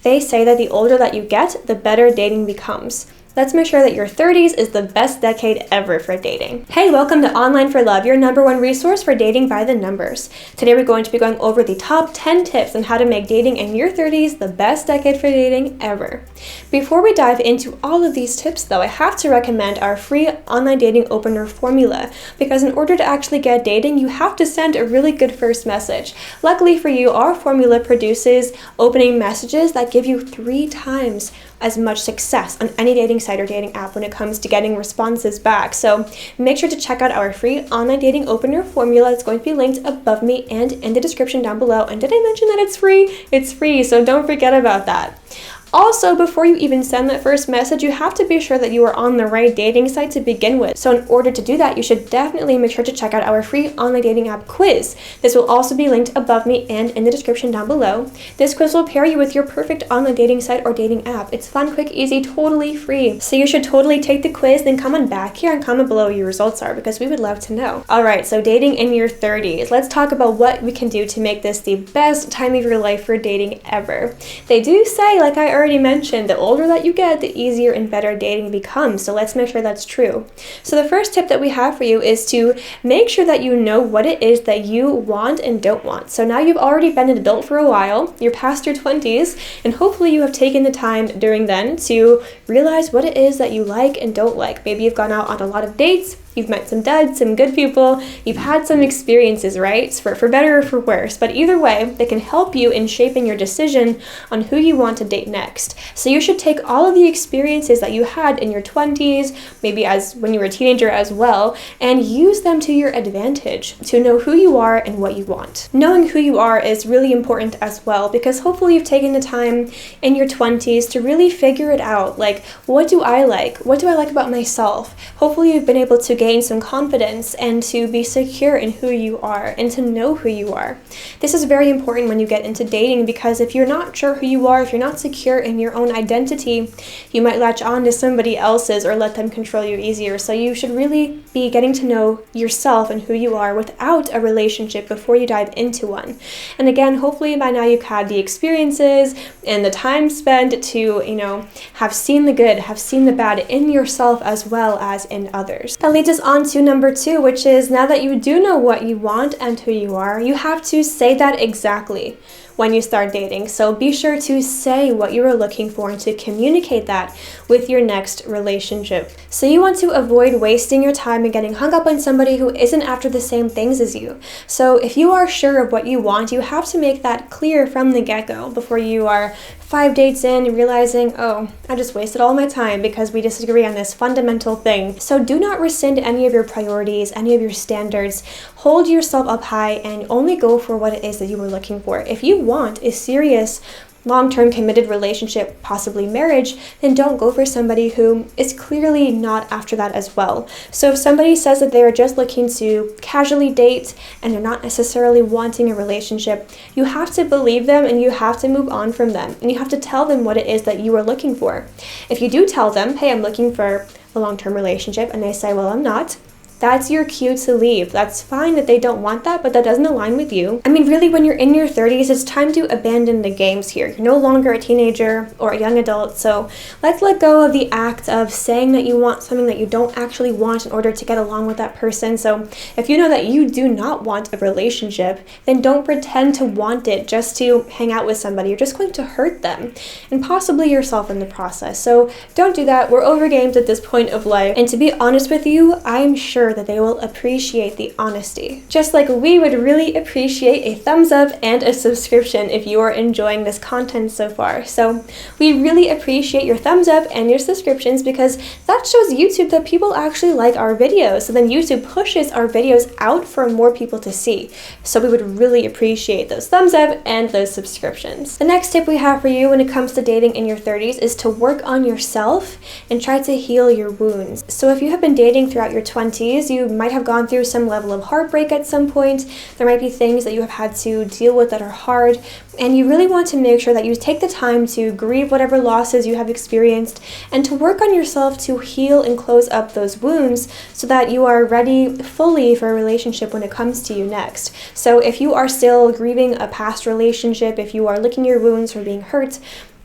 They say that the older that you get, the better dating becomes. Let's make sure that your 30s is the best decade ever for dating. Hey, welcome to Online for Love, your #1 resource for dating by the numbers. Today we're going to be going over the top 10 tips on how to make dating in your 30s the best decade for dating ever. Before we dive into all of these tips though, I have to recommend our free online dating opener formula, because in order to actually get dating, you have to send a really good first message. Luckily for you, our formula produces opening messages that give you 3 times as much success on any dating site or dating app when it comes to getting responses back. So make sure to check out our free online dating opener formula. It's going to be linked above me and in the description down below. And did I mention that it's free? It's free, so don't forget about that. Also, before you even send that first message, you have to be sure that you are on the right dating site to begin with. So in order to do that, you should definitely make sure to check out our free online dating app quiz. This will also be linked above me and in the description down below. This quiz will pair you with your perfect online dating site or dating app. It's fun, quick, easy, totally free. So you should totally take the quiz, then comment back here and comment below what your results are, because we would love to know. Alright, so dating in your 30s. Let's talk about what we can do to make this the best time of your life for dating ever. They do say, like I already mentioned, the older that you get, the easier and better dating becomes. So let's make sure that's true. So the first tip that we have for you is to make sure that you know what it is that you want and don't want. So now you've already been an adult for a while, you're past your 20s, and hopefully you have taken the time during then to realize what it is that you like and don't like. Maybe you've gone out on a lot of dates, you've met some duds, some good people, you've had some experiences, right? For better or for worse. But either way, they can help you in shaping your decision on who you want to date next. So you should take all of the experiences that you had in your 20s, maybe as when you were a teenager as well, and use them to your advantage to know who you are and what you want. Knowing who you are is really important as well, because hopefully you've taken the time in your 20s to really figure it out. Like, what do I like? What do I like about myself? Hopefully you've been able to gain some confidence and to be secure in who you are and to know who you are. This is very important when you get into dating, because if you're not sure who you are, if you're not secure in your own identity, you might latch on to somebody else's or let them control you easier. So you should really be getting to know yourself and who you are without a relationship before you dive into one. And again, hopefully by now you've had the experiences and the time spent to, have seen the good, have seen the bad in yourself as well as in others. That leads us on to number 2, which is, now that you do know what you want and who you are, you have to say that exactly when you start dating. So be sure to say what you are looking for and to communicate that with your next relationship. So you want to avoid wasting your time and getting hung up on somebody who isn't after the same things as you. So if you are sure of what you want, you have to make that clear from the get-go before you are 5 dates in and realizing, oh, I just wasted all my time because we disagree on this fundamental thing. So do not rescind any of your priorities, any of your standards. Hold yourself up high and only go for what it is that you were looking for. If you want a serious, long-term committed relationship, possibly marriage, then don't go for somebody who is clearly not after that as well. So if somebody says that they are just looking to casually date and they're not necessarily wanting a relationship, you have to believe them and you have to move on from them. And you have to tell them what it is that you are looking for. If you do tell them, hey, I'm looking for a long-term relationship, and they say, well, I'm not, that's your cue to leave. That's fine that they don't want that, but that doesn't align with you. I mean, really, when you're in your 30s, it's time to abandon the games here. You're no longer a teenager or a young adult, so let's let go of the act of saying that you want something that you don't actually want in order to get along with that person. So if you know that you do not want a relationship, then don't pretend to want it just to hang out with somebody. You're just going to hurt them and possibly yourself in the process. So don't do that. We're over games at this point of life. And to be honest with you, I'm sure that they will appreciate the honesty. Just like we would really appreciate a thumbs up and a subscription if you are enjoying this content so far. So we really appreciate your thumbs up and your subscriptions, because that shows YouTube that people actually like our videos. So then YouTube pushes our videos out for more people to see. So we would really appreciate those thumbs up and those subscriptions. The next tip we have for you when it comes to dating in your 30s is to work on yourself and try to heal your wounds. So if you have been dating throughout your 20s, you might have gone through some level of heartbreak at some point. There might be things that you have had to deal with that are hard, and you really want to make sure that you take the time to grieve whatever losses you have experienced and to work on yourself to heal and close up those wounds so that you are ready fully for a relationship when it comes to you next. So if you are still grieving a past relationship, if you are licking your wounds from being hurt,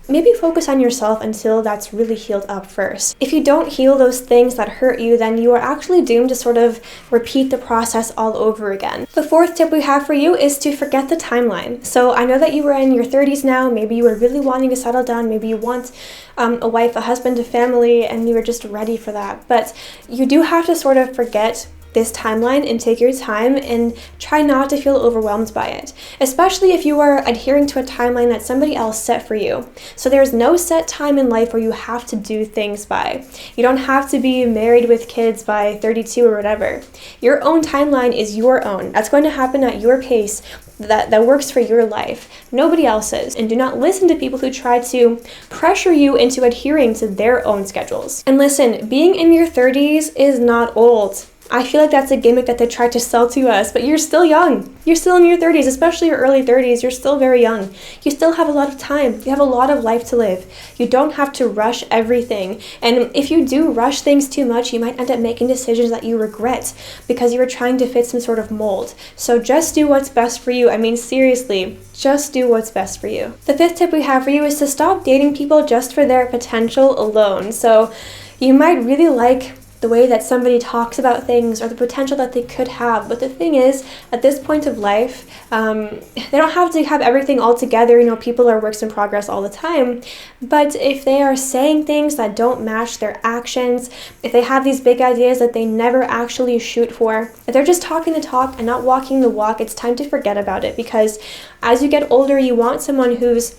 maybe focus on yourself until that's really healed up first. If you don't heal those things that hurt you, then you are actually doomed to sort of repeat the process all over again. The fourth tip we have for you is to forget the timeline. So I know that you were in your 30s now, maybe you were really wanting to settle down, maybe you want a wife, a husband, a family, and you were just ready for that. But you do have to sort of forget this timeline and take your time and try not to feel overwhelmed by it, especially if you are adhering to a timeline that somebody else set for you. So there's no set time in life where you have to do things by. You don't have to be married with kids by 32 or whatever. Your own timeline is your own. That's going to happen at your pace that works for your life, nobody else's. And do not listen to people who try to pressure you into adhering to their own schedules. And listen, being in your 30s is not old. I feel like that's a gimmick that they try to sell to us, but you're still young. You're still in your 30s, especially your early 30s. You're still very young. You still have a lot of time. You have a lot of life to live. You don't have to rush everything. And if you do rush things too much, you might end up making decisions that you regret because you were trying to fit some sort of mold. So just do what's best for you. I mean, seriously, just do what's best for you. The fifth tip we have for you is to stop dating people just for their potential alone. So you might really like the way that somebody talks about things or the potential that they could have. But the thing is, at this point of life, they don't have to have everything all together. You know, people are works in progress all the time. But if they are saying things that don't match their actions, if they have these big ideas that they never actually shoot for, if they're just talking the talk and not walking the walk, it's time to forget about it. Because as you get older, you want someone whose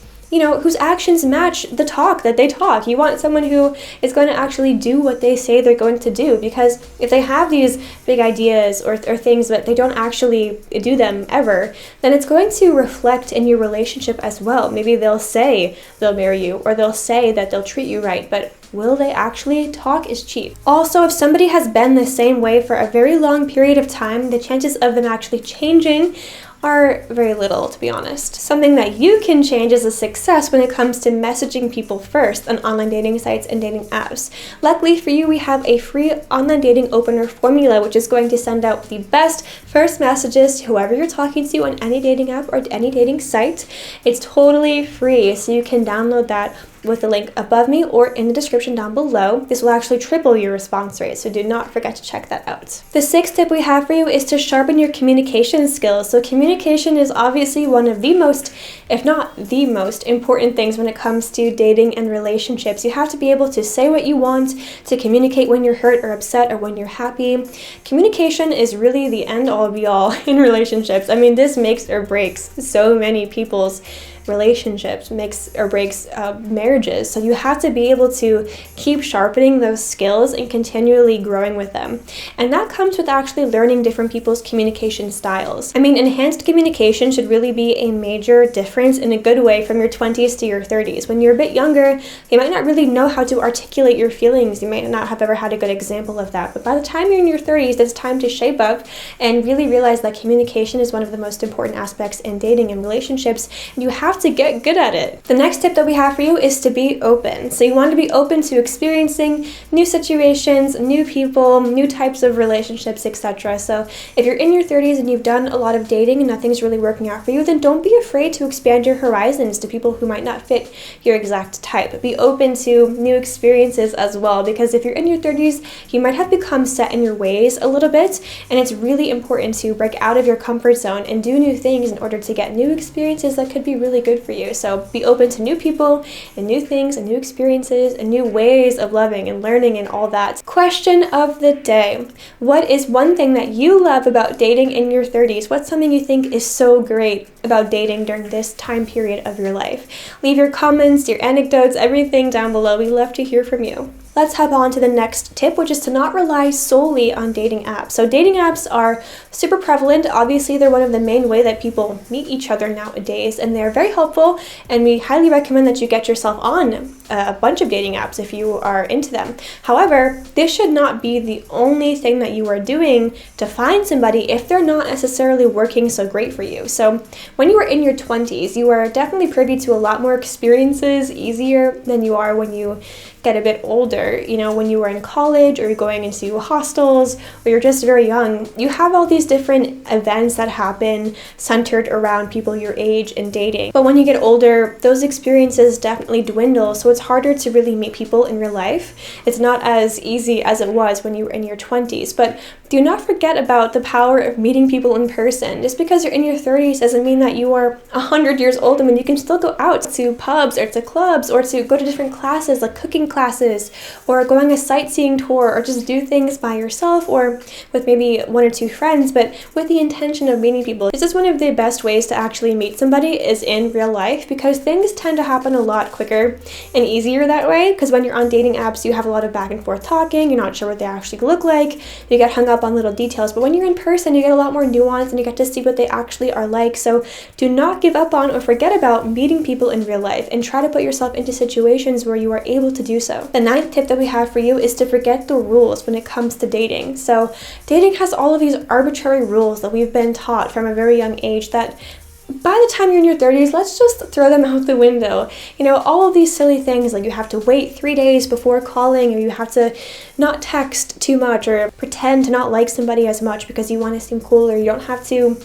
actions match the talk that they talk. You want someone who is going to actually do what they say they're going to do, because if they have these big ideas or things but they don't actually do them ever, then it's going to reflect in your relationship as well. Maybe they'll say they'll marry you, or they'll say that they'll treat you right, but will they actually? Talk is cheap. Also, if somebody has been the same way for a very long period of time, the chances of them actually changing are very little, to be honest. Something that you can change is a success when it comes to messaging people first on online dating sites and dating apps. Luckily for you, we have a free online dating opener formula, which is going to send out the best first messages to whoever you're talking to on any dating app or any dating site. It's totally free, so you can download that with the link above me or in the description down below. This will actually triple your response rate, so do not forget to check that out. The sixth tip we have for you is to sharpen your communication skills. So communication is obviously one of the most, if not the most important things when it comes to dating and relationships. You have to be able to say what you want, to communicate when you're hurt or upset or when you're happy. Communication is really the end all be all in relationships. I mean, this makes or breaks so many people's relationships, makes or breaks marriages. So you have to be able to keep sharpening those skills and continually growing with them. And that comes with actually learning different people's communication styles. I mean, enhanced communication should really be a major difference in a good way from your 20s to your 30s. When you're a bit younger, you might not really know how to articulate your feelings. You might not have ever had a good example of that. But by the time you're in your 30s, it's time to shape up and really realize that communication is one of the most important aspects in dating and relationships. And you have to get good at it. The next tip that we have for you is to be open. So you want to be open to experiencing new situations, new people, new types of relationships, etc. So if you're in your 30s and you've done a lot of dating and nothing's really working out for you, then don't be afraid to expand your horizons to people who might not fit your exact type. Be open to new experiences as well, because if you're in your 30s, you might have become set in your ways a little bit, and it's really important to break out of your comfort zone and do new things in order to get new experiences that could be really good for you. So be open to new people and new things and new experiences and new ways of loving and learning and all that. Question of the day. What is one thing that you love about dating in your 30s? What's something you think is so great about dating during this time period of your life? Leave your comments, your anecdotes, everything down below. We love to hear from you. Let's hop on to the next tip, which is to not rely solely on dating apps. So dating apps are super prevalent. Obviously, they're one of the main way that people meet each other nowadays, and they're very helpful, and we highly recommend that you get yourself on a bunch of dating apps if you are into them. However, this should not be the only thing that you are doing to find somebody if they're not necessarily working so great for you. So when you are in your 20s, you are definitely privy to a lot more experiences, easier than you are when you get a bit older, you know, when you were in college or you're going into hostels or you're just very young, you have all these different events that happen centered around people your age and dating. But when you get older, those experiences definitely dwindle, so it's harder to really meet people in real life. It's not as easy as it was when you were in your 20s. But do not forget about the power of meeting people in person. Just because you're in your 30s doesn't mean that you are 100 years old. I mean, you can still go out to pubs or to clubs or to go to different classes like cooking classes or going a sightseeing tour or just do things by yourself or with maybe one or two friends, but with the intention of meeting people. This is one of the best ways to actually meet somebody is in real life, because things tend to happen a lot quicker and easier that way, because when you're on dating apps, you have a lot of back and forth talking, you're not sure what they actually look like, you get hung up on little details, but when you're in person, you get a lot more nuance and you get to see what they actually are like. So do not give up on or forget about meeting people in real life and try to put yourself into situations where you are able to do so. The 9th tip that we have for you is to forget the rules when it comes to dating. So dating has all of these arbitrary rules that we've been taught from a very young age that by the time you're in your 30s, let's just throw them out the window. You know, all of these silly things like you have to wait 3 days before calling, or you have to not text too much, or pretend to not like somebody as much because you want to seem cool, or you don't have to,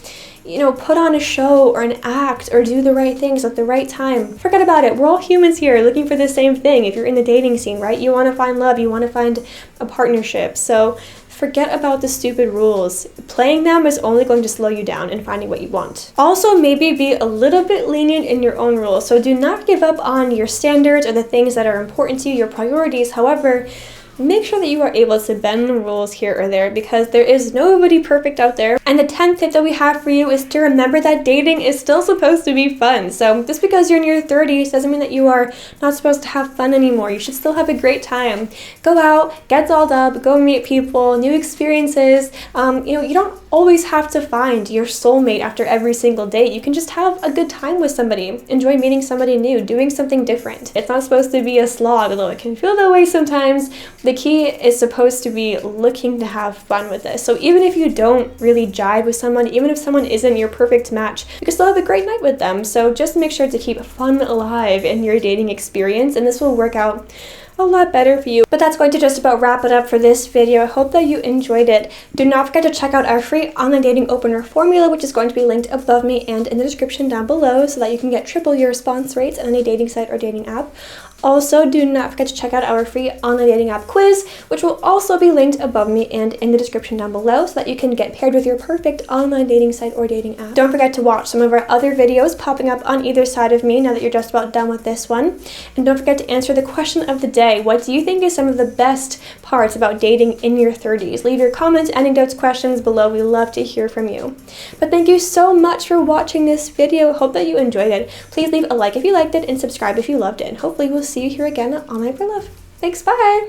you know, put on a show or an act or do the right things at the right time. Forget about it. We're all humans here looking for the same thing. If you're in the dating scene, right? You want to find love, you want to find a partnership. So forget about the stupid rules. Playing them is only going to slow you down in finding what you want. Also, maybe be a little bit lenient in your own rules. So do not give up on your standards or the things that are important to you, your priorities. However, make sure that you are able to bend the rules here or there, because there is nobody perfect out there. And the 10th tip that we have for you is to remember that dating is still supposed to be fun. So just because you're in your 30s doesn't mean that you are not supposed to have fun anymore. You should still have a great time. Go out, get dolled up, go meet people, new experiences. You know, you don't always have to find your soulmate after every single date. You can just have a good time with somebody, enjoy meeting somebody new, doing something different. It's not supposed to be a slog, although it can feel that way sometimes. The key is supposed to be looking to have fun with this. So even if you don't really jive with someone, even if someone isn't your perfect match, you can still have a great night with them. So just make sure to keep fun alive in your dating experience, and this will work out a lot better for you. But that's going to just about wrap it up for this video. I hope that you enjoyed it. Do not forget to check out our free online dating opener formula, which is going to be linked above me and in the description down below, so that you can get triple your response rates on any dating site or dating app. Also, do not forget to check out our free online dating app quiz, which will also be linked above me and in the description down below, so that you can get paired with your perfect online dating site or dating app. Don't forget to watch some of our other videos popping up on either side of me now that you're just about done with this one. And don't forget to answer the question of the day. What do you think is some of the best parts about dating in your 30s? Leave your comments, anecdotes, questions below. We love to hear from you. But thank you so much for watching this video. Hope that you enjoyed it. Please leave a like if you liked it and subscribe if you loved it. And hopefully we'll see you here again on Online for Love. Thanks, bye!